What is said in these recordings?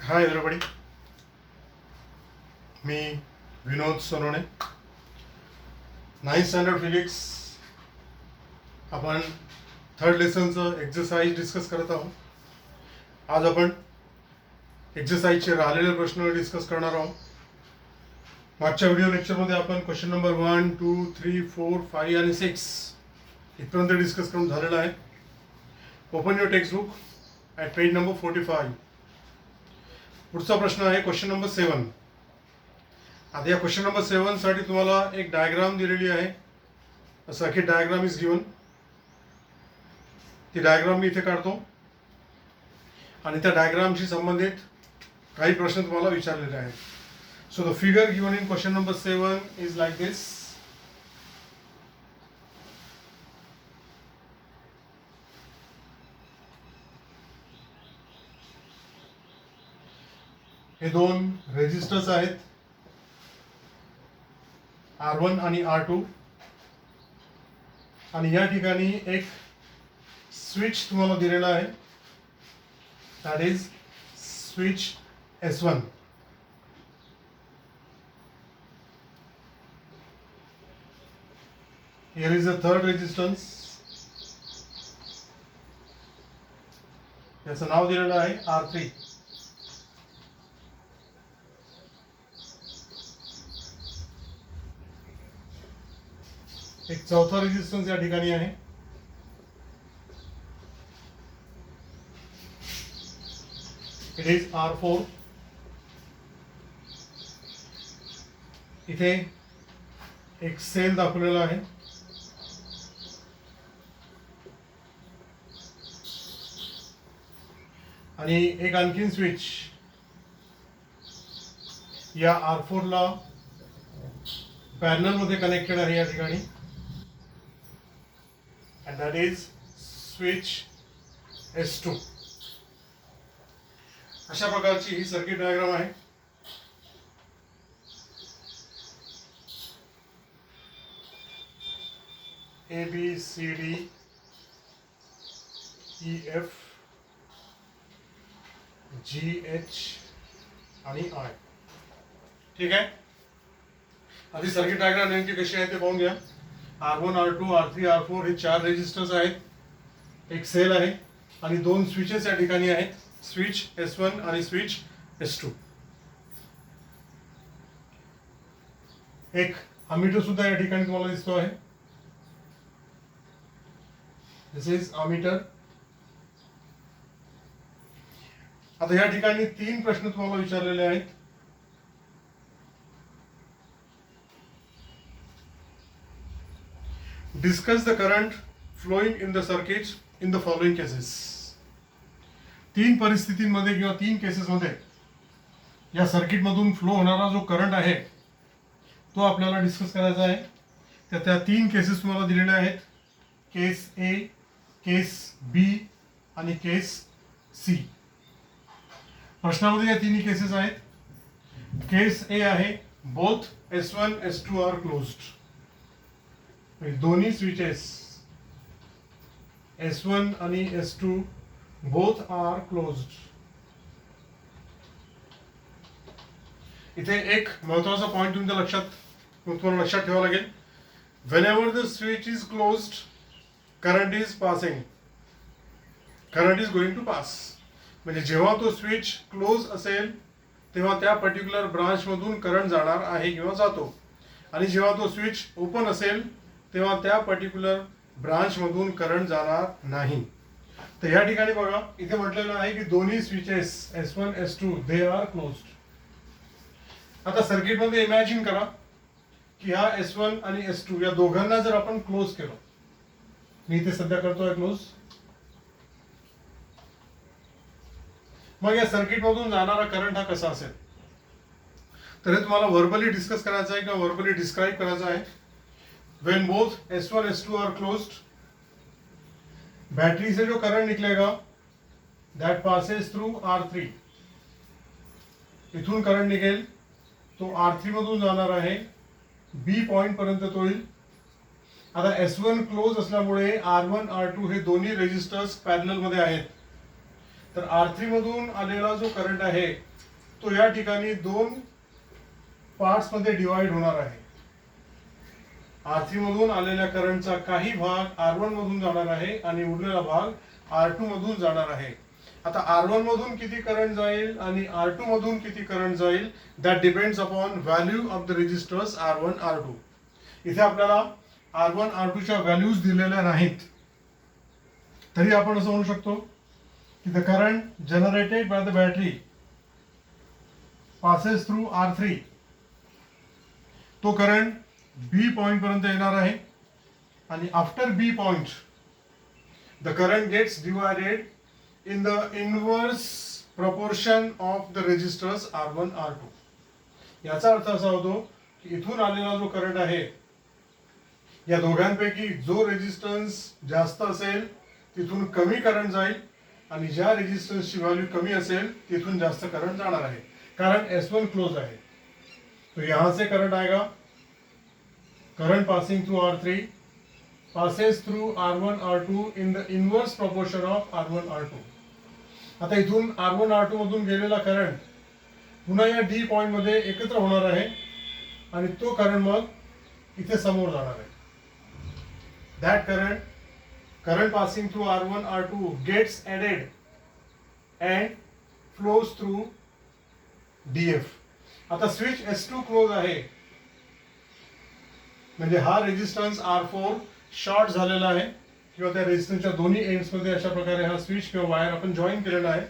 Hi everybody, मी विनोद Sonawane. 9th standard physics आपण third लेसनचं exercise discuss करत आहोत. आज आपण एक्झरसाइजचे राहिलेले प्रश्न डिस्कस करणार आहोत. मागच्या व्हिडिओ लेक्चरमध्ये आपण क्वेश्चन नंबर 1, 2, 3, 4, 5 आणि 6 इथपर्यंत डिस्कस करून झालेला आहे. Open your text book at page number 45. पुढचा प्रश्न आहे क्वेश्चन नंबर 7. आता या क्वेश्चन नंबर 7 साठी तुम्हाला एक डायग्राम दिलेली आहे. A circuit diagram is given. ती डायग्राम मी इथे काढतो आणि त्या डायग्रामशी संबंधित काही प्रश्न तुम्हाला विचारलेले आहेत. So the figure given in question number 7 is like this. हे दोन रेजिस्टर्स आहेत, R1 आणि R2, आणि या ठिकाणी एक स्विच तुम्हाला दिलेला आहे, that is switch S1. Here is the third resistance. याचं नाव दिलेलं आहे R3. एक चौथा रेजिस्टन्स या ठिकाणी आहे, इट इज R4. इथे एक सेल दाखवलेला आहे, आणि एक आणखीन स्विच या R4 ला पॅरलल मध्ये कनेक्टेड आहे या ठिकाणी, and that is switch S2. अशा प्रकारची ही सर्किट डायग्राम आहे. A B C D E F G H आणि I. ठीक आहे. आधी सर्किट डायग्राम नेमकी कशी आहे ते पाहून घ्या. R1, R2, R3, R4 हे 4 रेजिस्टर्स आहेत, एक सेल आहे आणि दोन स्विचेस या ठिकाणी आहेत, स्विच S1 आणि स्विच S2. एक अमीटर सुद्धा या ठिकाणी तुम्हाला दिसतो आहे, दिस इज अमीटर. आता या ठिकाणी 3 प्रश्न तुम्हाला विचारलेले आहेत. Discuss the current flowing in the circuit in the following cases. 3 परिस्थितींमध्ये किंवा 3 केसेसमध्ये या सर्किट मधून फ्लो होणारा जो करंट आहे तो आपल्याला डिस्कस करायचा आहे. त्या 3 केसेस तुम्हाला दिलेल्या आहेत, केस ए, केस बी आणि केस सी. प्रश्नामध्ये या तिन्ही केसेस आहेत. केस ए आहे, both S1 S2 are closed. दोन्ही स्विचेस S1 आणि S2 बोथ आर क्लोज्ड. इथे एक महत्वाचा पॉइंट तुम्हाला लक्षात ठेवावा लागेल. Whenever the switch is closed, current is passing, current is going to pass. म्हणजे जेव्हा तो स्विच क्लोज असेल तेव्हा त्या पर्टिक्युलर ब्रांच मधून करंट जाणार आहे किंवा जातो, आणि जेव्हा तो स्विच ओपन असेल तेव्हा त्या पर्टिक्युलर ब्रांच मधून करंट जाणार नाही. तर या ठिकाणी बघा, इथे म्हटलेलं आहे की दोन्ही switches S1 S2 they are closed. आता सर्किट मध्ये इमॅजिन करा की हा S1 आणि S2 या दोघांना जर आपण क्लोज केलं, मी इथे सध्या करतोय क्लोज, मग या सर्किट मधून जाणारा करंट हा कसा असेल, तर हे तुम्हाला व्हर्बली डिस्कस करायचं आहे किंवा व्हर्बली डिस्क्राइब करायचं आहे. When both S1 S2 are closed, battery से जो करंट निकलेगा that passes through R3. इथून करंट निघेल तो R3 मधून जाणार आहे, B पॉइंट पर्यंत तो येईल. आता S1 क्लोज असल्यामुळे R1 R2 हे दोन्ही रेजिस्टर्स पॅरलल मध्ये आहेत, तर R3 मधून आलेला जो करंट आहे तो या ठिकाणी दोन पार्ट्स मध्ये डिवाइड होणार आहे. R3 मधून आलेल्या करंटचा काही भाग R1 मधून जाणार आहे आणि उरलेला भाग R2 मधून जाणार आहे. आता R1 मधून किती करंट जाईल आणि R2 मधून किती करंट जाईल, that depends upon value of the resistors R1 R2. इथे आपल्याला R1 R2 च्या व्हॅल्यूज दिलेल्या नाहीत, तरी आपण असं म्हणू शकतो की the current generated by the battery passes through R3, तो करंट बी पॉइंट पर्यंत येणार आहे आणि after B point the current gets divided in the inverse proportion of the resistors R1 R2. याचा अर्थ असा होतो की इथून आलेला जो करंट आहे, या दोघांपैकी जो रेजिस्टन्स जास्त असेल तिथून कमी करंट जाईल आणि ज्या रेजिस्टन्सची व्हॅल्यू कमी असेल तिथून जास्त करंट जाणार आहे, कारण S1 क्लोज आहे. तो यहां से करंट आएगा, current passing through R3 passes through R1 R2 in the inverse proportion of R1 R2. आता इथून R1 R2 मधून गेलेला करंट पुन्हा या D पॉइंट मध्ये एकत्र होणार आहे आणि तो करंट मग इथे समोर जाणार आहे. That current passing through R1 R2 gets added and flows through DF. आता स्विच S2 क्लोज आहे, म्हणजे हा रेजिस्टन्स R4 शॉर्ट झालेला आहे किंवा त्या रेजिस्टन्सच्या दोन्ही एंड्स मध्ये अशा प्रकारे हा स्विच किंवा वायर आपण जॉईन केलेला आहे.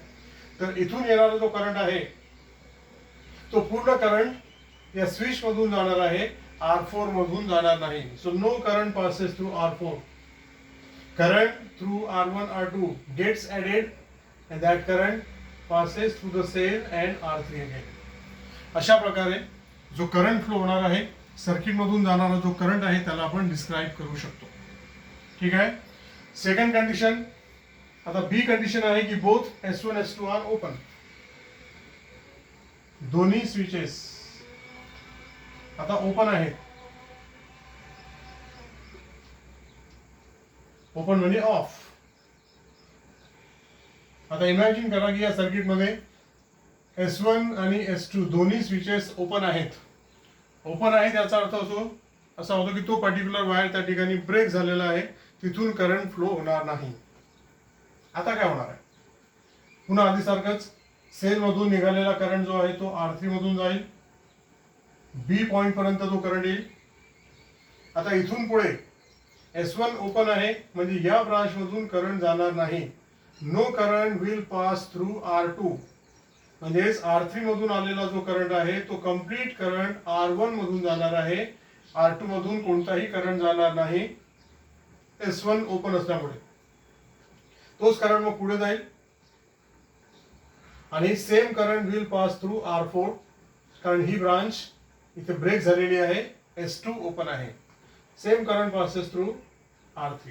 तर इथून येणारा जो करंट आहे तो पूर्ण करंट या स्विच मधून जाणार आहे, R4 मधून जाणार नाही. So no current passes through R4. Current through R1 R2 gets added and that current passes through the cell and R3 again. अशा प्रकारे जो करंट फ्लो होणार आहे, सर्किट मधून जाणारा जो करंट आहे, त्याला आपण डिस्क्राइब करू शकतो. ठीक आहे. सेकंड कंडिशन, आता बी कंडिशन आहे की both S1 S2 are open. दोन्ही स्विचेस आता ओपन आहेत. ओपन म्हणजे ऑफ. आता इमॅजिन करा की या सर्किट मध्ये S1 आणि S2 दोन्ही स्विचेस ओपन आहेत. ओपन आहेत याचा अर्थ असा होतो की तो पर्टिक्युलर वायर त्या ठिकाणी ब्रेक झालेला आहे, तिथून करंट फ्लो होणार नाही. आता काय होणार आहे, पुन्हा आधीसारखंच सेल मधून निघालेला करंट जो आहे तो R3 मधून जाईल, बी पॉइंट पर्यंत तो करंट येईल. आता इथून पुढे S1 ओपन आहे म्हणजे या ब्रांच मधून करंट जाणार नाही. No current will pass through R2, म्हणजेच R3 मधून आलेला जो करंट आहे तो कंप्लीट करंट R1 मधून जाणार आहे. R2 मधून कोणताही करंट जाणार नाही S1 ओपन असल्यामुळे. तोच करंट मग पुढे जाईल आणि same current will pass through R4, कारण ही ब्रांच इथे ब्रेक झालेली आहे, S2 ओपन आहे. Same current passes through R3.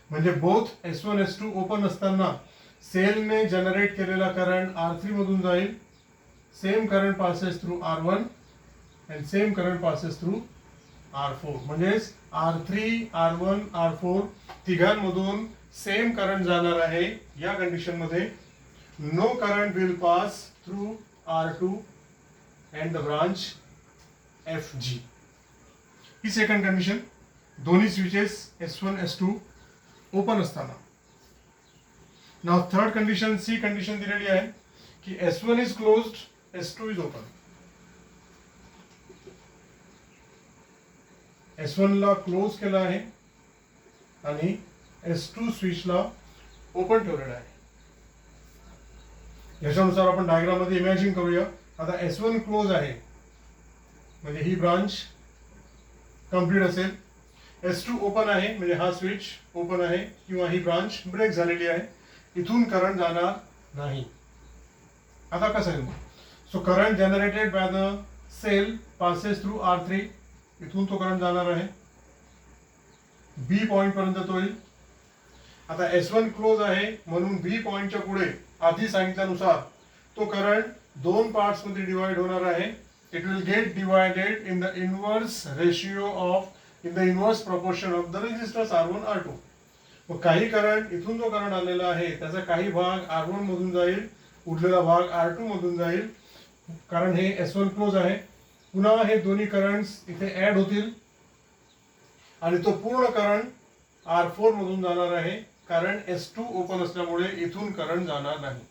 म्हणजे बोथ S1 S2 ओपन असताना सेलने जनरेट केलेला करंट R3 मधून जाईल, same current passes through R1 and same current passes through R4. म्हणजेच R3 R1 R4 तिघांमधून same current जाणार आहे. या कंडिशन मध्ये no current will pass through R2 and the branch FG. ही सेकंड कंडिशन, दोन्ही switches S1 S2 open असताना. Now third condition, C condition दिलेली आहे की S1 is closed, S2 is open. S1 ला क्लोज केला आहे आणि S2 स्विचला ओपन ठेवलेला आहे. याच्यानुसार आपण डायग्राम मध्ये इमॅजिन करूया. आता S1 क्लोज आहे म्हणजे ही ब्रांच कंप्लीट असेल. S2 ओपन आहे म्हणजे हा स्विच ओपन आहे किंवा ही ब्रांच ब्रेक झालेली आहे, इथून करंट जाणार नाही. आता कसं आहे, so current generated by the cell passes through R3, इथून तो करंट जाणार आहे, बी पॉइंट पर्यंत तो येईल. आता S1 क्लोज आहे म्हणून बी पॉइंटच्या पुढे आधी सांगितल्यानुसार तो करंट दोन पार्ट्स मध्ये डिवाइड होणार आहे. It will get divided in the inverse ratio of in the inverse proportion of the resistors R1 R2. मग काही करंट इथून जो करंट आलेला आहे त्याचा काही भाग R1 मधून जाईल, उरलेला भाग R2 मधून जाईल. कारण हे S1 क्लोज आहे. पुन्हा हे दोन्ही करंट्स इथे ऍड होतील आणि तो पूर्ण करंट R4 मधून जाणार आहे, कारण S2 ओपन असल्यामुळे इथून करंट जाणार नाही.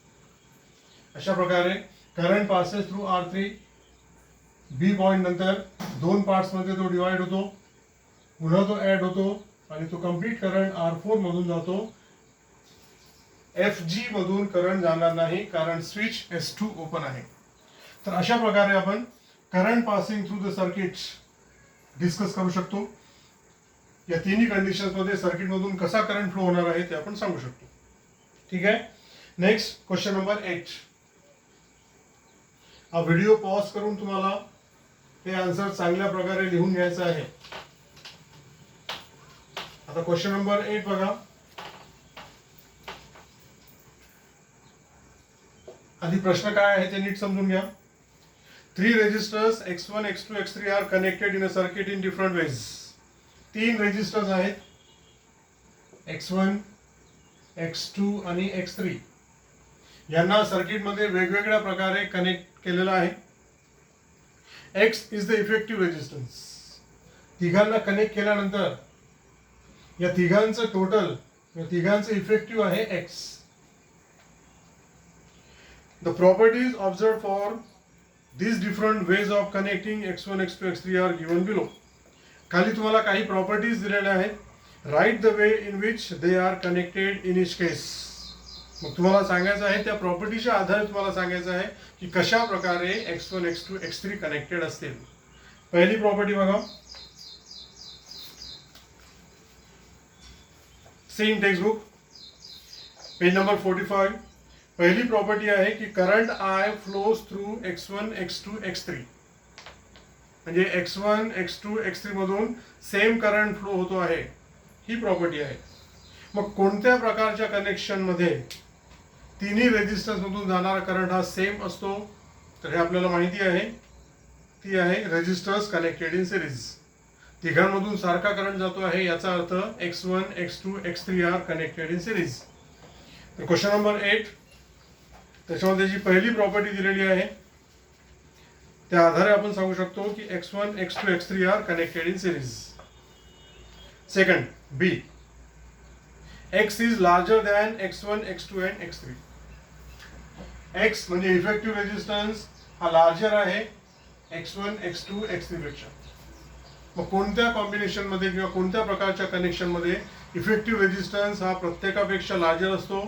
अशा प्रकारे करंट पासेस थ्रू R3. बी पॉइंट नंतर दोन पार्ट्स मध्ये तो डिवाइड होतो, पुन्हा तो ऍड होतो आणि तो कंप्लीट करंट R4 मधून जातो. FG मधून करंट जाणार नाही, कारण स्विच S2 ओपन आहे. तर अशा प्रकारे आपण current passing through the circuit discuss करू शकतो. या तिन्ही कंडिशन्स मध्ये सर्किट मधून कसा करंट फ्लो होणार आहे ते आपण सांगू शकतो. ठीक आहे. Next question number 8. हा व्हिडिओ पॉज करून तुम्हाला हे आन्सर चांगल्या प्रकारे लिहून घ्यायचं आहे. आता क्वेश्चन नंबर 8 बघा. आधी प्रश्न काय आहे ते नीट समजून घ्या. 3 resistors X1, X2, X3 are connected in a circuit in different ways. 3 resistors आहेत, X1, X2 आणि X3. यांना सर्किटमध्ये वेगवेगळ्या प्रकारे कनेक्ट केलेलं आहे. X is the effective resistance. तिघांना कनेक्ट केल्यानंतर या तिघांचं टोटल, या तिघांचं इफेक्टिव्ह आहे X. The properties observed for these different ways of connecting X1, X2, X3 are given below. खाली तुम्हाला काही प्रॉपर्टीज दिलेल्या आहेत. Write the way in which they are connected in each case. मग तुम्हाला सांगायचं आहे, त्या प्रॉपर्टीच्या आधारे तुम्हाला सांगायचं आहे की कशा प्रकारे X1, X2, X3 कनेक्टेड असतील. पहिली प्रॉपर्टी बघा. Same textbook, page number 45. पहिली प्रॉपर्टी आहे की current I flows through X1, X2, X3. म्हणजे X1, X2, X3 मधून सेम करंट फ्लो होतो आहे, ही प्रॉपर्टी आहे. मग कोणत्या प्रकारच्या कनेक्शन मध्ये तिन्ही रेजिस्टन्स मधून जाणारा करंट हा सेम असतो, तर हे आपल्याला माहिती आहे. ती आहे रेजिस्टर्स कनेक्टेड इन सिरीज. तिघांमधून सारखा करंट जातो आहे, याचा अर्थ X1, X2, X3 are connected in series. तर क्वेश्चन नंबर 8, त्याच्यामध्ये जी पहिली प्रॉपर्टी दिलेली आहे त्या आधारे आपण सांगू शकतो की X1, X2, X3 are connected in series. Second, B. X is larger than X1, X2 and X3. X म्हणजे इफेक्टिव्ह रेजिस्टन्स हा लार्जर आहे X1, X2, X3 पेक्षा. मग कोणत्या कॉम्बिनेशन मध्ये किंवा कोणत्या प्रकारच्या कनेक्शन मध्ये इफेक्टिव्ह रेजिस्टन्स हा प्रत्येकापेक्षा लार्जर असतो?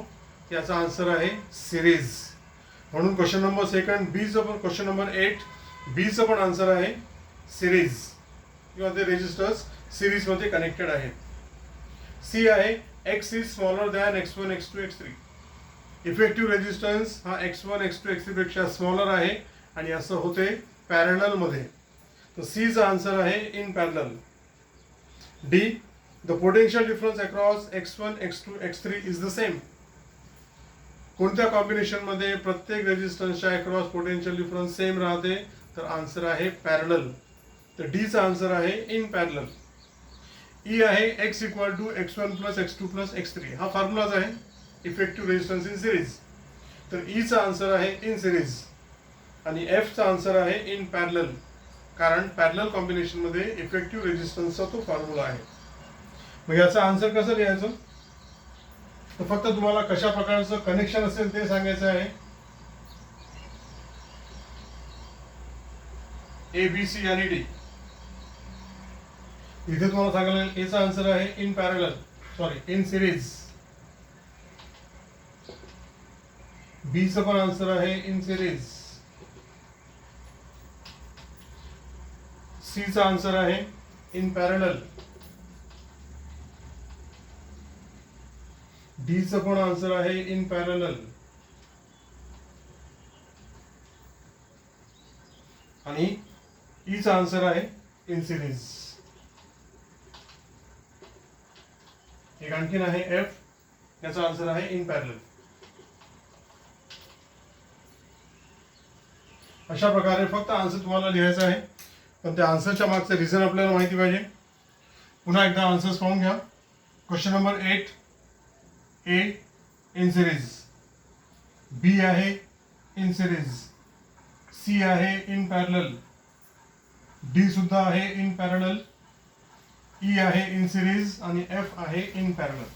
याचा आन्सर आहे सिरीज. म्हणून क्वेश्चन नंबर सेकंड बीचं पण, क्वेश्चन नंबर 8 बीचं पण आन्सर आहे सिरीज, किंवा ते रेजिस्टर्स सिरीज मध्ये कनेक्टेड आहेत. सी आहे X is smaller than X1, X2, X3. Effective resistance हा X1, X2, X3 पेक्षा स्मॉलर आहे आणि असं होते पॅरलल मध्ये. तर सी चा आन्सर आहे in parallel. D, the potential difference across X1, X2, X3 is the same. कोणत्या कॉम्बिनेशन मध्ये प्रत्येक रेजिस्टन्सच्या अक्रॉस पोटेन्शियल डिफरन्स सेम राहते? तर आन्सर आहे पॅरलल. तर डी चा आन्सर आहे इन पॅरलल. ई आहे X equal to X1 plus X2 plus X3. हा फॉर्म्युलाच आहे इफेक्टिव्ह रेजिस्टन्स इन सिरीज. तर ई चा आन्सर आहे इन सिरीज आणि एफ चा आन्सर आहे इन पॅरलल, कारण पॅरलल कॉम्बिनेशन मध्ये इफेक्टिव्ह रेजिस्टन्सचा तो फॉर्म्युला आहे. मग याचा आन्सर कसं लिहायचं? तर फक्त तुम्हाला कशा प्रकारचं कनेक्शन असेल ते सांगायचं आहे. ए, बी, सी आणि डी. इथे तुम्हाला सांगायला एचा आन्सर आहे in parallel, sorry in series. B चा पण आन्सर आहे इन सिरीज. सी चा आन्सर आहे इन पॅरलल. डी चा पण आन्सर आहे इन पॅरलल आणि ई चा आन्सर आहे इन सिरीज. एक आणखीन आहे एफ, याचा आन्सर आहे इन पॅरलल. अशा प्रकारे फक्त आन्सर तुम्हाला लिहायचा आहे, पण त्या आन्सरच्या मागचं रिझन आपल्याला माहिती पाहिजे. पुन्हा एकदा आन्सर्स पाहून घ्या. Question number 8 A in series, B आहे इन सिरीज, सी आहे इन पॅरलल, डी सुद्धा आहे इन पॅरलल, ई आहे इन सिरीज आणि एफ आहे इन पॅरलल.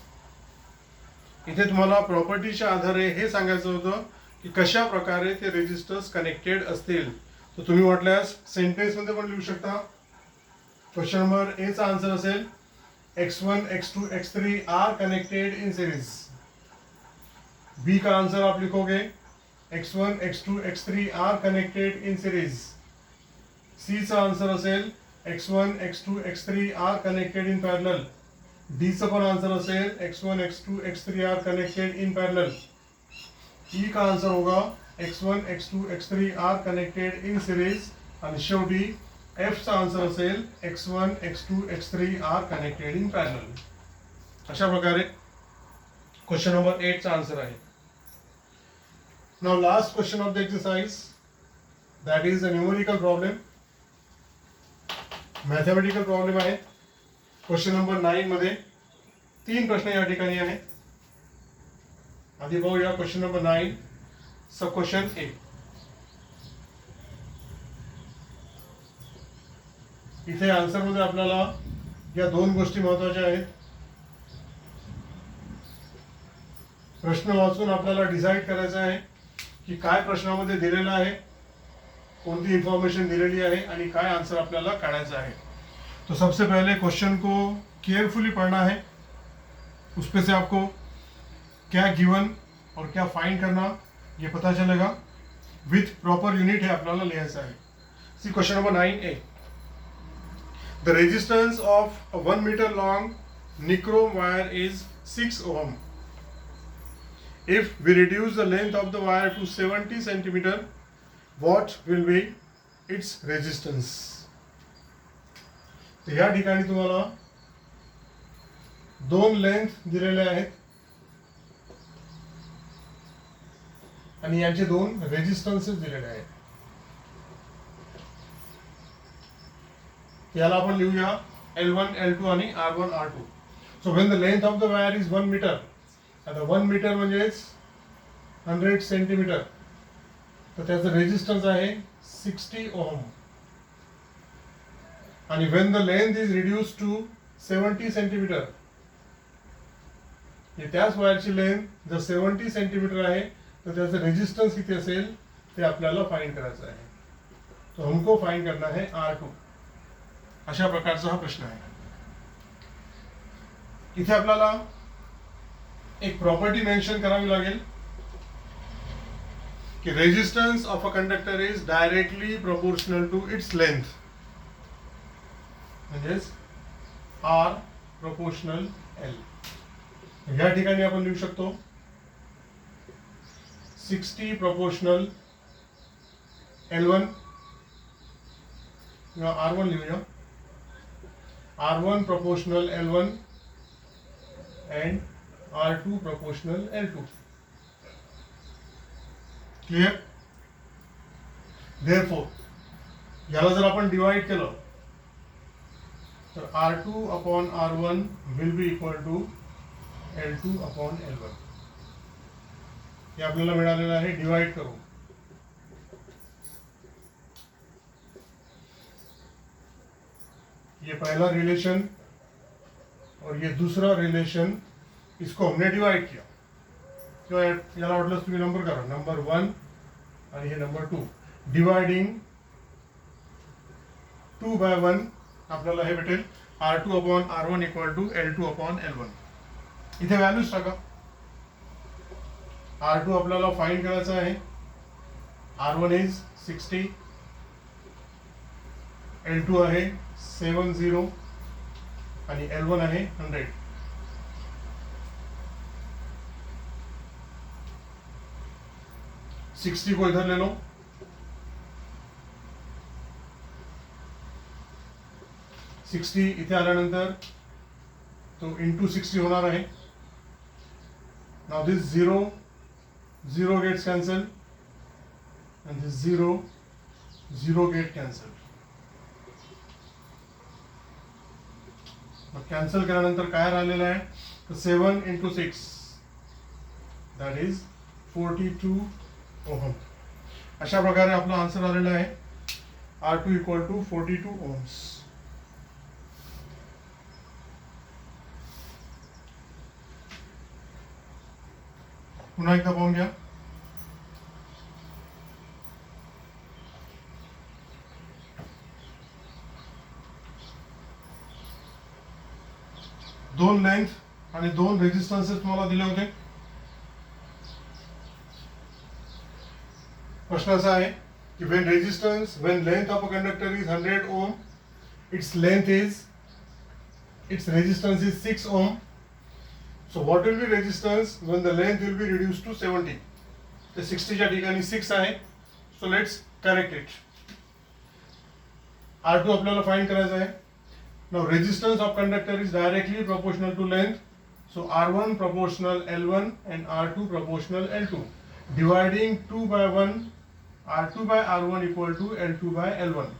इथे तुम्हाला प्रॉपर्टीच्या आधारे हे सांगायचं होतं की कशा प्रकारे ते रेजिस्टर्स कनेक्टेड असतील. तर तुम्ही वाटल्यास सेंटेन्समध्ये पण लिहू शकता. क्वेश्चन नंबर ए चा आन्सर असेल x1, x2, x3 are connected in series. B का आंसर आप लिखोगे x1, x2, x3 are connected in series. C चा आंसर असेल x1, x2, x3 are connected in parallel. D चा पण आंसर असेल x1, x2, x3 are connected in parallel. E का answer होगा x1, x2, x3 are connected in series. आणि शेवटी F चा आंसर असेल x1, x2, x3 are connected in parallel. अशा प्रकारे क्वेश्चन नंबर 8 चा आंसर आहे. Now last question of the exercise, that is a numerical problem. Mathematical problem आहे. Question number 9 मध्ये 3 प्रश्न या ठिकाणी आहेत. आधी बघूया क्वेश्चन नंबर 9, सब क्वेश्चन ए. इथे आन्सर मध्ये आपल्याला या 2 गोष्टी महत्वाच्या आहेत. प्रश्न वाचून आपल्याला डिसाइड करायचं आहे की काय प्रश्नामध्ये दिलेलं आहे, कोणती इंफॉर्मेशन दिलेली आहे आणि काय आंसर आपल्याला काढायचा है. तो सबसे पहले क्वेश्चन को केयरफुली पढ़ना है. उसपे से आपको क्या गिवन और क्या फाइंड करना ये पता चलेगा. विथ प्रॉपर यूनिट है आपल्याला लिहायचं आहे. See question number 9A. The resistance of a 1 metre long nichrome wire is 6 ohm. If we reduce the length of the wire to 70 centimeter, what will be its resistance? तर या ठिकाणी तुम्हाला 2 length दिलेले आहेत आणि यांचे 2 रेजिस्टन्सेस दिलेले आहेत. याला आपण लिहूया L1, L2 आणि R1, R2. So when the length of the wire is 1 meter, आता 1 मीटर म्हणजेच 100 सेंटीमीटर, तर त्याचं रेजिस्टन्स आहे 60 ओहम. आणि when the length is reduced to 70 centimetre, त्याच वायरची लेंथ जर 70 सेंटीमीटर आहे तर त्याचं रेजिस्टन्स किती असेल ते आपल्याला फाइंड करायचं आहे. तो हमको फाइंड करना है R2. अशा प्रकारचा हा प्रश्न आहे. इथे आपल्याला एक प्रॉपर्टी मेंशन करावी लागेल कि resistance of a conductor is directly proportional to its length. म्हणजेच R प्रोपोर्शनल L. या ठिकाणी आपण लिहू शकतो 60 प्रोपोर्शनल L1 किंवा R1 लिहूया. R1 proportional L1 and R2 proportional L2. Clear? Therefore, याला जर आपण डिवाइड केलं तर R2 upon R1 will be equal to L2 upon L1. हे आपल्याला मिळालेलं आहे डिवाइड करून. ये पहला रिलेशन और ये दूसरा रिलेशन, इसको हमने डिवाइड किया. तो याला वाटलं तुम्ही नंबर करा, नंबर 1 आणि हे नंबर 2. डिवाइडिंग 2 by 1 आपल्याला हे भेटेल R2 upon R1 equal to L2 upon L1. इथे व्हॅल्यूज टाका. R2 आपल्याला फाइंड करायचं आहे. R1 इज 60, L2 आहे 70 आणि L1 आहे 100. सिक्सटी को इधर ले लो. सिक्सटी इथे आल्यानंतर तो इंटू 60 होणार आहे. Now this 0 0 gets cancel and this 0 0 get cancel. Cancel केल्यानंतर काय राहिलेलं आहे तर 7 into 6 that is 42 ओहम. अशा प्रकारे आपला आन्सर आलेला आहे R2 इक्वल टू 42 ohms. पुन्हा एकदा पाहून घ्या. दोन लेंथ आणि दोन रेजिस्टन्सेस तुम्हाला दिले होते. प्रश्न असा आहे की when length of a conductor is 100 ohm, its resistance is 6 ohm. So what will be resistance when the length will be reduced to 70? The 60 च्या ठिकाणी 6 आहे. So let's correct it. R2 आपल्याला फाइंड करायचा आहे. Now resistance of conductor is directly proportional to length. So R1 proportional L1 and R2 proportional L2. Dividing 2 by 1, R2 by R1 equal to L2 by L1.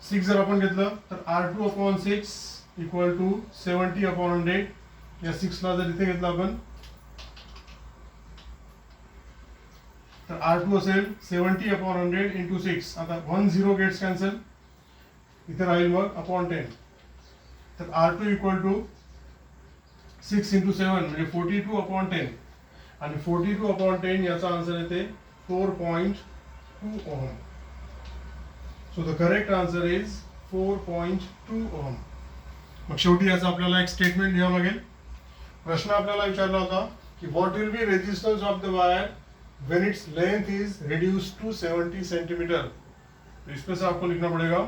6 जर आपण घेतलं तर R2 upon 6 equal to 70 upon 100. या 6 ला जर इथे घेतलं आपण तर R2 असेल 70 upon 100 into 6. आता 1 0 gets cancel. इथे राहील मग अपॉन 10. तर R2 इक्वल टू 6 into 7 म्हणजे 42 upon 10. आणि 42 upon 10 याचा आन्सर येते 4.2 ohm. So the correct answer is 4.2 ohm. मग शेवटी याचा आपल्याला एक स्टेटमेंट लिहावं लागेल. प्रश्न आपल्याला विचारला होता की what will be resistance of the wire when its length is reduced to 70 centimetre. इसमें से आपको लिखना पड़ेगा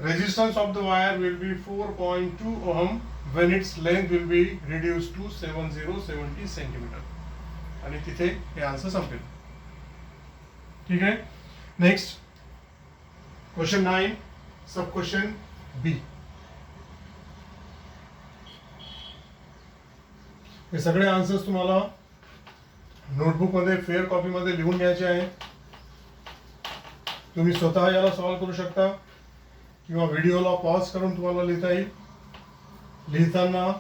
resistance of the wire will be 4.2 ohm when its length will be reduced to 70 centimeter. आणि तिथे हे आन्सर संपेल. ठीक आहे. नेक्स्ट क्वेश्चन 9 सब क्वेश्चन बी. हे सगळे आन्सर्स तुम्हाला नोटबुक मध्ये फेअर कॉपी मध्ये लिहून घ्यायचे आहे. तुम्ही स्वतः याला सॉल्व्ह करू शकता किंवा व्हिडिओला पॉज करून तुम्हाला लिहिता येईल. लिहिताना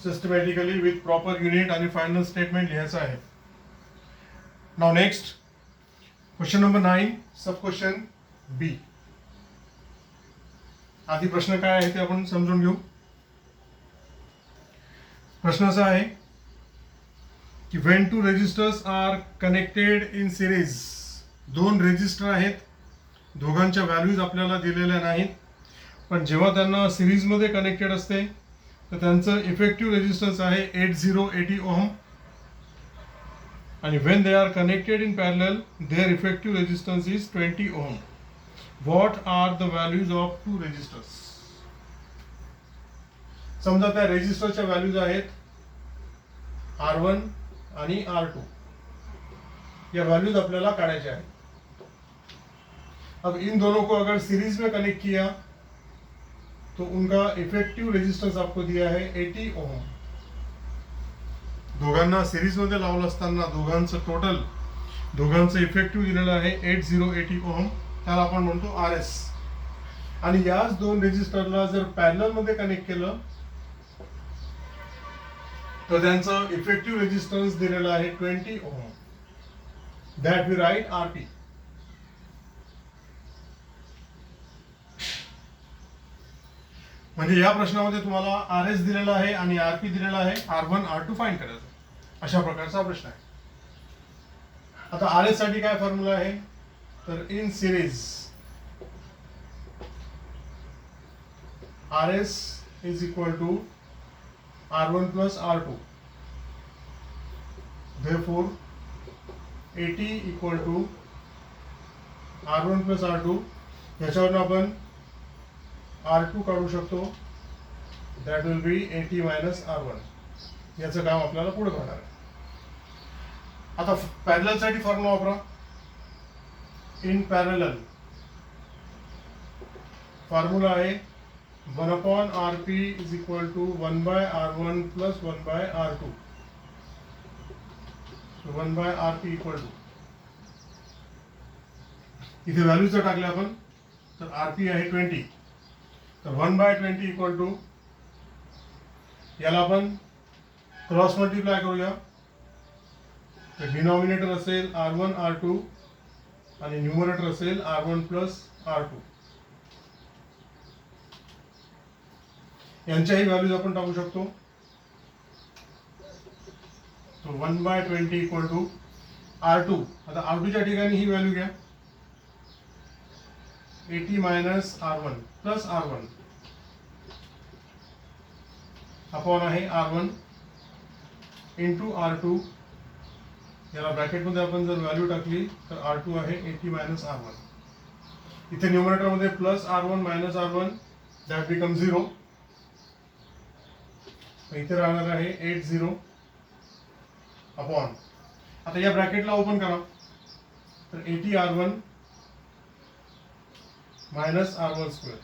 सिस्टमॅटिकली विथ प्रॉपर युनिट आणि फायनल स्टेटमेंट लिहायचं आहे. Now next question number 9 sub question बी. आधी प्रश्न काय आहे ते आपण समजून घेऊ. प्रश्न असा आहे की when two resistors are connected in series. दोन रेजिस्टर आहेत, दोघांच्या व्हॅल्यूज आपल्याला दिलेल्या नाहीत, पण जेव्हा त्यांना सिरीजमध्ये कनेक्टेड असते तर त्यांचं इफेक्टिव्ह रेजिस्टन्स आहे 8080 ओहम. आणि when they are connected in parallel their effective resistance is 20 ohm. What are the values of two resistors. समजा त्या रेजिस्टरच्या व्हॅल्यूज आहेत R1 आणि R2. या वैल्यूज आपल्याला काढायचे हैं. अब इन दोनों को अगर सीरीज में कनेक्ट किया तो उनका इफेक्टिव रेजिस्टेंस आपको दिया है 80 ओम. दोघांना सीरीज मध्ये लावलं असताना दोघांचं इफेक्टिव्ह दिलेलं आहे 8080 ओम. त्याला आपण म्हणतो RS. आणि याच दोन रेजिस्टरला जर पॅरलल मध्ये कनेक्ट केलं तर त्यांचं इफेक्टिव्ह रेजिस्टन्स दिलेलं आहे 20 ohm. That we write RP. म्हणजे या प्रश्नामध्ये तुम्हाला RS दिलेला आहे आणि RP दिलेला आहे. R1 R2 फाइंड करायचं. अशा प्रकारचा प्रश्न आहे. आता RS साठी काय फॉर्म्युला आहे तर in series RS is equal to R1 plus R2. Therefore 80 equal to R1 plus R2. याच्यावरून आपण R2 काढू शकतो. That will be 80 minus R1. याचं काम आपल्याला पुढे करणार आहे. आता पॅरलल साठी फॉर्म्युला वापरा. इन पॅरलल फॉर्म्युला आहे 1 upon RP is equal to 1 by R1 plus 1 by R2. So 1 by RP equal to इथे व्हॅल्यू जर टाकले आपण तर RP आहे 20. तर 1 by 20 इक्वल टू याला आपण क्रॉस मल्टिप्लाय करूया तर डिनॉमिनेटर असेल R1 R2 आणि न्यूमरेटर असेल R1 प्लस R2. यांच्याही व्हॅल्यूज आपण टाकू शकतो. तो 1/20 इक्वल टू R2. आता R2च्या ठिकाणी ही व्हॅल्यू घ्या, 80 minus R1 plus R1 upon आहे R1 इंटू R2. याला ब्रॅकेटमध्ये आपण जर व्हॅल्यू टाकली तर R2 आहे 80 मायनस R1. इथे न्यूमरेटरमध्ये plus R1 minus R1 that become 0. इथे राहणार आहे 80 अपॉन. आता या ब्रॅकेटला ओपन करा तर 80 R1 minus R1 square.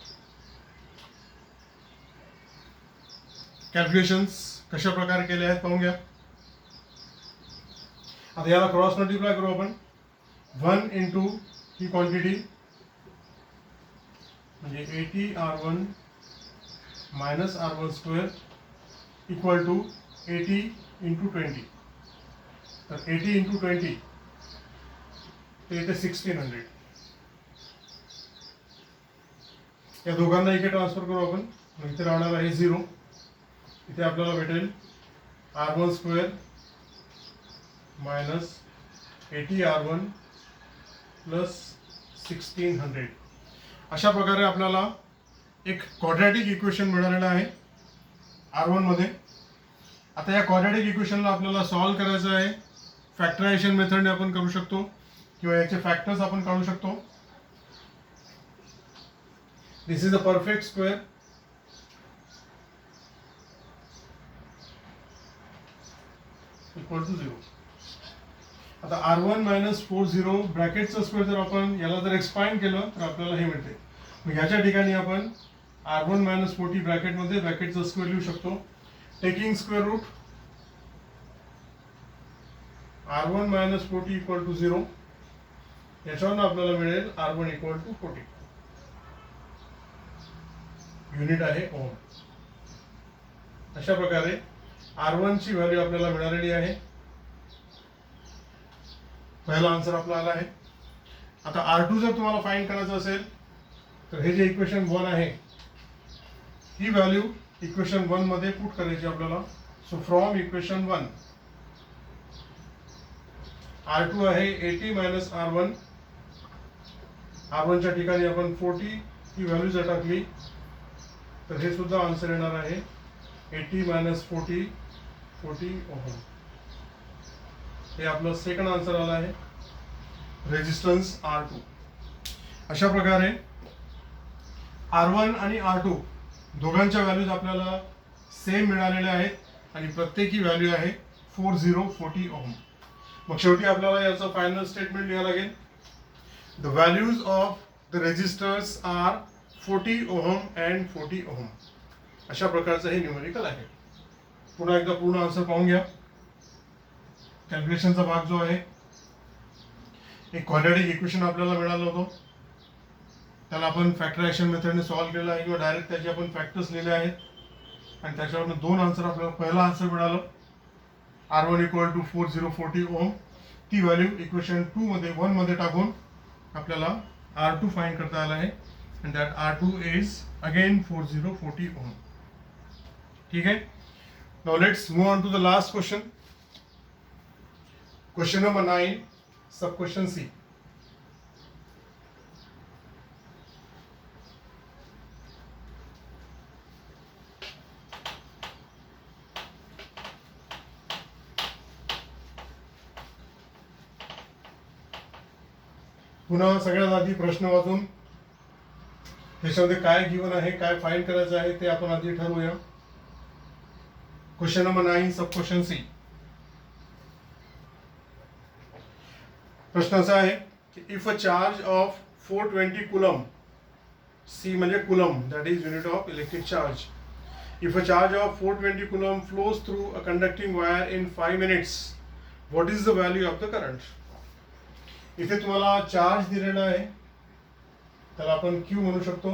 Calculations कशा प्रकारे केले आहेत पाहून घ्या. आता याला क्रॉस मल्टिप्लाय करू आपण. 1 इंटू ही क्वांटिटी म्हणजे 80 R1 minus R1 square equal to 80 into 20. तर 80 इंटू 20 ते इथे 1600. या दोघांना इथे ट्रान्सफर करू आपण. इथे राहणार आहे 0. इथे आपल्याला भेटेल R1 square minus 80 R1 plus 1600. अशा प्रकारे आपल्याला एक क्वाड्रॅटिक इक्वेशन मिळालेलं आहे R1 मध्ये. आता या क्वाड्रॅटिक इक्वेशनला आपल्याला सॉल्व्ह करायचं आहे. फॅक्टरायझेशन मेथडने आपण करू शकतो किंवा याचे फॅक्टर्स आपण काढू शकतो. This is a perfect square equal to 0. आता R1 मायनस 40 ब्रॅकेटचं स्क्वेअर जर आपण याला जर एक्सपांड केलं तर आपल्याला हे मिळते. मग ह्याच्या ठिकाणी आपण R1 मायनस 40 ब्रॅकेटमध्ये ब्रॅकेटचं स्क्वेअर लिहू शकतो. Taking square root R1 minus 40 equal to 0. याच्यावरून आपल्याला मिळेल R1 इक्वल टू 40. युनिट आहे ओम. अशा प्रकारे R1 ची व्हॅल्यू आपल्याला मिळालेली आहे. पहिला आन्सर आपला आला आहे. आता R2 जर तुम्हाला फाइंड करायचं असेल तर हे जे इक्वेशन 1 आहे ही व्हॅल्यू इक्वेशन 1 मध्ये पुट करायची आपल्याला. सो फ्रॉम इक्वेशन 1 R2 आहे 80 मायनस R1. R1 च्या ठिकाणी आपण 40 ही व्हॅल्यू जर टाकली तर हे सुद्धा आन्सर येणार आहे 80 मायनस 40 ओहम. हे आपलं सेकंड आन्सर आला आहे. Resistance R2. अशा प्रकारे R1 आणि R2 दोघांच्या व्हॅल्यूज आपल्याला सेम मिळालेल्या आहेत आणि प्रत्येकी व्हॅल्यू आहे 4040 ओहम. मग शेवटी आपल्याला याचं फायनल स्टेटमेंट लिहावं लागेल. The values of the resistors are 40 ohm and 40 ohm. अशा प्रकारचं हे न्यूमेरिकल आहे. पुन्हा एकदा पूर्ण आन्सर पाहून घ्या. कॅल्क्युलेशनचा भाग जो आहे एक क्वाड्रॅटिक इक्वेशन आपल्याला मिळालं होतं. त्याला आपण फॅक्टरायझेशन मेथडने सॉल्व्ह केलं आहे किंवा डायरेक्ट त्याचे आपण फॅक्टर्स लिहिले आहेत आणि त्याच्यावरून दोन आन्सर आपल्याला. पहिला आन्सर मिळालं R1 इक्वल टू 4040 ओहम. ती व्हॅल्यू इक्वेशन 2 मध्ये 1 मध्ये टाकून आपल्याला R2 फाइंड करता आला आहे and that R2 is again 4040 ohm. ठीक है. Now let's move on to the last question. Question number 9, sub question C. पुन्हा सगळ्यात आधी प्रश्न वाचून त्याच्यामध्ये काय गिवन आहे काय फाइंड करायचं आहे ते आपण आधी ठरवूया. Question number 9 sub question C. प्रश्न असा आहे की if a charge of 420 coulomb, C म्हणजे coulomb, that is unit of electric charge. If a charge of 420 coulomb flows through a conducting wire in 5 minutes, what is the value of the current. इथे तुम्हाला charge दिलेला आहे त्याला आपण Q म्हणू शकतो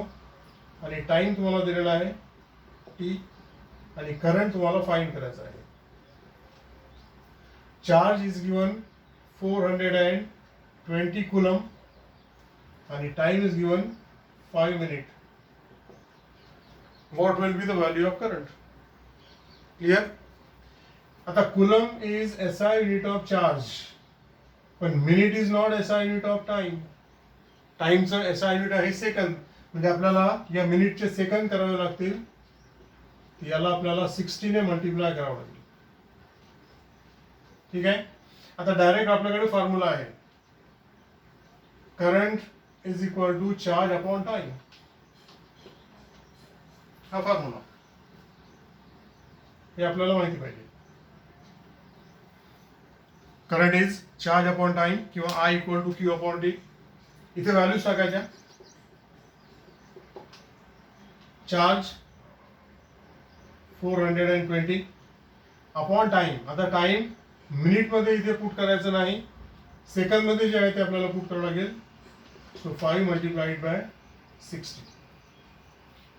आणि टाइम तुम्हाला दिलेला आहे T आणि करंट तुम्हाला फाइंड करायचा आहे. चार्ज इज गिवन 420 coulomb आणि time is given 5 minutes. What will be the value of current? Clear? आता coulomb is SI unit of charge, पण minute is not SI unit of time. टाइमचं SI unit आहे second, म्हणजे आपल्याला या मिनिटचे second करावे लागतील. याला आपल्याला 60 ने मल्टिप्लाय करावं लागेल. ठीक आहे. आता डायरेक्ट आपल्याकडे फॉर्म्युला आहे, current is equal to charge upon time. हा फॉर्म्युला हे आपल्याला माहिती पाहिजे. Current is charge upon time किंवा I equal to Q upon D. इथे व्हॅल्यूज टाकायच्या. Charge 420 upon time. आता टाइम मिनिट मध्ये इथे पुट करायचं नाही, सेकंद मध्ये जे आहे ते आपल्याला पुट करावं लागेल. So 5 multiplied by 60.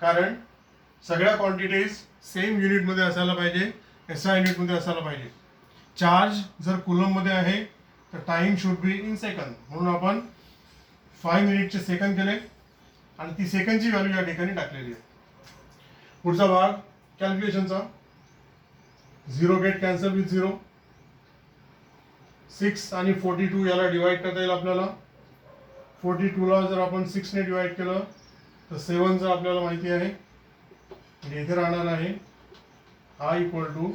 कारण सगळ्या क्वांटिटीज सेम युनिट मध्ये असायला पाहिजे, SI युनिट मध्ये असायला पाहिजे. चार्ज जर कुलम मध्ये आहे तर time should be in second, म्हणून आपण 5 मिनिटचे सेकंद केले आणि ती सेकंडची व्हॅल्यू या ठिकाणी टाकलेली आहे. पुढचा भाग कॅल्क्युलेशनचा. 0 गेट कॅन्सल विथ 0. 6 आणि 42 याला डिवाइड करता येईल आपल्याला. 42 ला जर आपण 6 ने डिवाइड केलं तर 7चं आपल्याला माहिती आहे, म्हणजे इथे राहणार आहे I इक्वल टू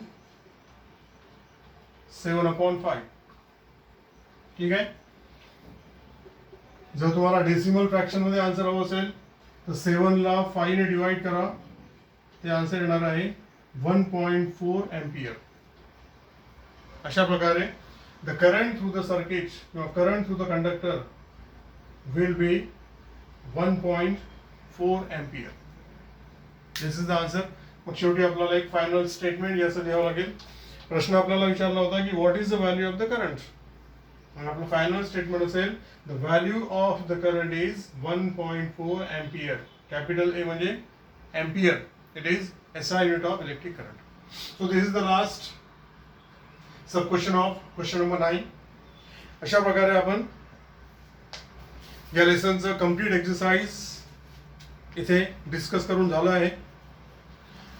7/5. ठीक आहे. जर तुम्हाला डेसिमल फ्रॅक्शन मध्ये आन्सर हवं असेल तर 7 ला 5 ने डिवाइड करा, ते आन्सर येणार आहे 1.4 एम्पियर. अशा प्रकारे the current through the circuit किंवा current through the conductor will be 1.4 ampere. This is the answer. मग शेवटी आपल्याला एक फायनल स्टेटमेंट याचं लिहावं लागेल. प्रश्न आपल्याला विचारला होता की what is the value of the current. मग आपलं फायनल स्टेटमेंट असेल the value of the current is 1.4 ampere. Capital A म्हणजे ampere. It is SI unit of electric current. So this is the last sub question of question number 9. अशा प्रकारे आपण या लेसनचं complete exercise इथे discuss करून झालं आहे.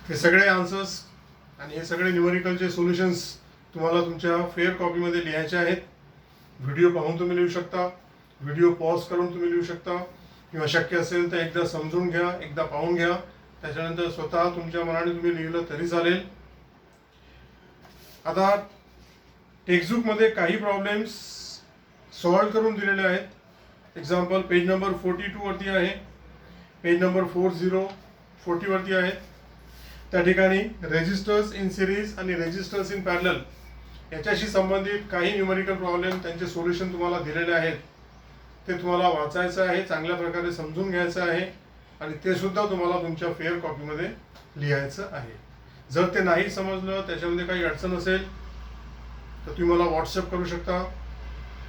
हे सगळे आन्सर्स आणि हे सगळे न्यूमेरिकलचे सोल्युशन्स तुम्हाला तुमच्या फेअर कॉपीमध्ये लिहायचे आहेत. व्हिडिओ पाहून तुम्ही लिहू शकता, व्हिडिओ पॉज करून तुम्ही लिहू शकता, किंवा शक्य असेल तर एकदा समजून घ्या, एकदा पाहून घ्या, त्याच्यानंतर स्वतः तुमच्या मनाने तुम्ही लिहिलं तरी चालेल. आता टेक्स्टबुकमध्ये काही प्रॉब्लेम्स सॉल्व करून दिलेले आहेत. एक्झाम्पल पेज नंबर 42 वरती आहे, पेज नंबर 40 वरती आहे. त्या ठिकाणी रेजिस्टर्स इन सिरीज आणि रेजिस्टर्स इन पॅरलल याच्याशी संबंधित काही न्यूमेरिकल प्रॉब्लेम त्यांचे सोल्युशन तुम्हाला दिलेले आहेत. ते तुम्हाला वाचायचं आहे, चांगल्या प्रकारे समजून घ्यायचं आहे आणि ते सुद्धा तुम्हाला तुमच्या फेअर कॉपीमध्ये लिहायचं आहे. जर ते नाही समजलं, त्याच्यामध्ये काही अडचण असेल तर तुम्ही मला व्हॉट्सअप करू शकता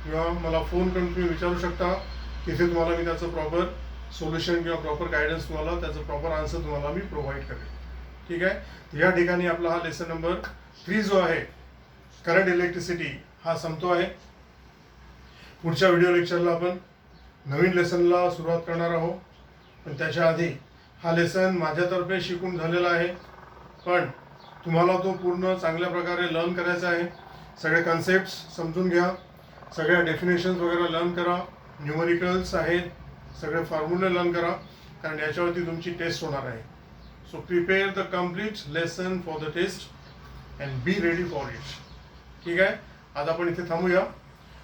किंवा मला फोन करून तुम्ही विचारू शकता. तिथे तुम्हाला मी त्याचं प्रॉपर सोल्युशन किंवा प्रॉपर गायडन्स तुम्हाला, त्याचं प्रॉपर आन्सर तुम्हाला मी प्रोव्हाइड करेन. ठीक आहे. या ठिकाणी आपला हा लेसन नंबर 3 जो आहे करंट इलेक्ट्रिसिटी हा संपतो आहे. पुढच्या व्हिडिओ लेक्चरला आपण नवीन लेसनला सुरुवात करणार आहोत. पण त्याच्या आधी हा लेसन माझ्यातर्फे शिकून झालेला आहे, पण तुम्हाला तो पूर्ण चांगल्या प्रकारे लर्न करायचा आहे. सगळे कन्सेप्ट्स समजून घ्या, सगळ्या डेफिनेशन्स वगैरे लर्न करा, न्यूमेरिकल्स आहेत, सगळे फॉर्म्युले लर्न करा, कारण याच्यावरती तुमची टेस्ट होणार आहे. So prepare the complete lesson for the test and be ready for it. ठीक आहे. आज आपण इथे थांबूया.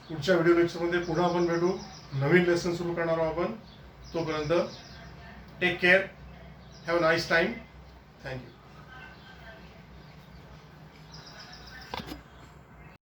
पुढच्या व्हिडिओ लेक्चरमध्ये पुन्हा आपण भेटू, नवीन लेसन सुरू करणार आहोत आपण. तोपर्यंत take care, have a nice time. Thank you.